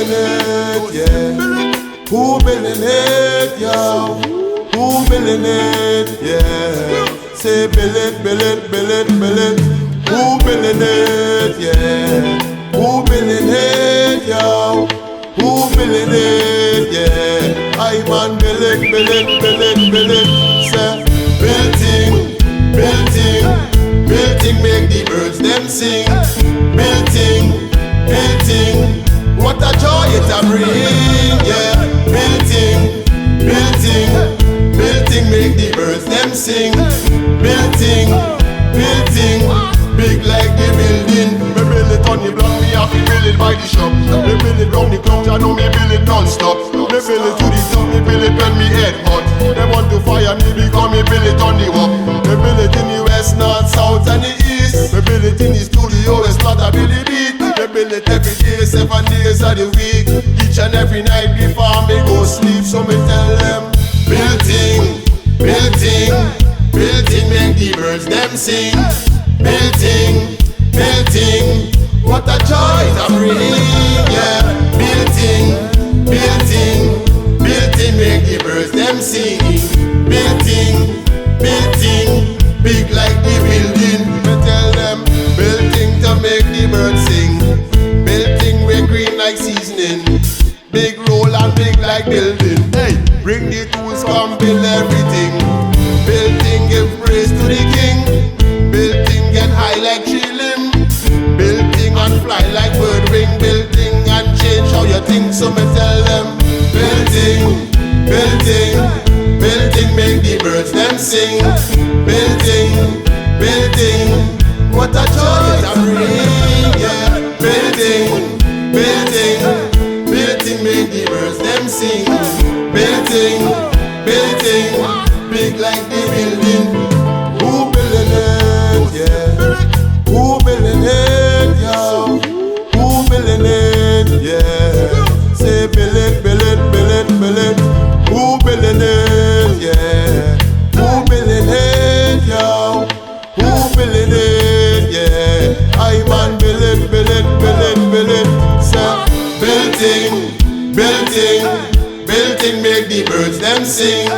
building it, yeah? Who building it, yo? Who building it, yeah? Say build it, build it, build it, build it. Who building it, yeah? Who building it, yo? Who building it, yeah? I man build it, build it, build it, build it. Say building, building, building make the birds them sing. Building, building, what a joy it a bring, yeah. Building, building, building make the birds them sing. Building, building, big like the building. Me build it on the block, me have to build it by the shop. Me build it round the clock, I know me build it non-stop. Me build it to the top, me build it when me head hot. They want to fire me because me build it on the walk. Me build it in the west, north, south and the east. Me build it in the studio, it's not a Billy beat. Me build it every day, 7 days of the week. Each and every night before me go sleep. So me tell them, building, building, building make the birds them sing. Building, building, what a joy to bring, yeah. Building, building, building make the birds them sing. Building, building, big like the building. Me tell them, building to make the birds sing. Building we green like seasoning. Big roll and big like building. Hey, bring the tools, come build everything. Building give praise to the king. Building get high like chilling. Building and fly like bird wing. Building and change how you think. So me tell them, building, building, building make the birds them sing. Building, building, what a joy to bring, yeah. Building, building, building make the birds them sing. Building, building, big like the building. Who building it, yeah? Who building it, yo? Who building it, yeah? Say build it, build it, build it, build it. Who building it, yeah? Who building it, yo? Who building it, yeah? I man build it, build it, build it, build it. Say building, building, building make the birds them sing.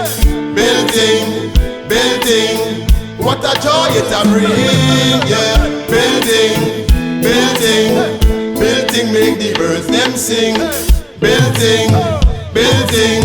Building, building, what a joy it a bring, yeah. Building, building, building make the birds them sing. Building, building,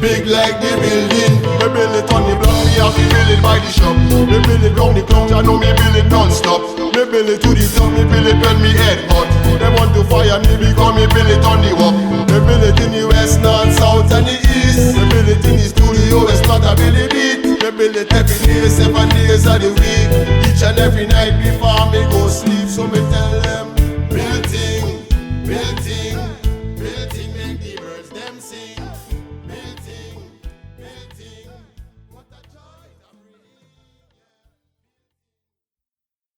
big like the building. Me build it on the block, me have to build it by the shop. Me build it round the clock, I know me build it non-stop. Me build it to the top, me build it when me head hot. They want to fire me because me build it on the walk. Me build it in the west, north, south and the east. Me build it in the studio, it's not a Billy beat. Me build it every day, 7 days of the week.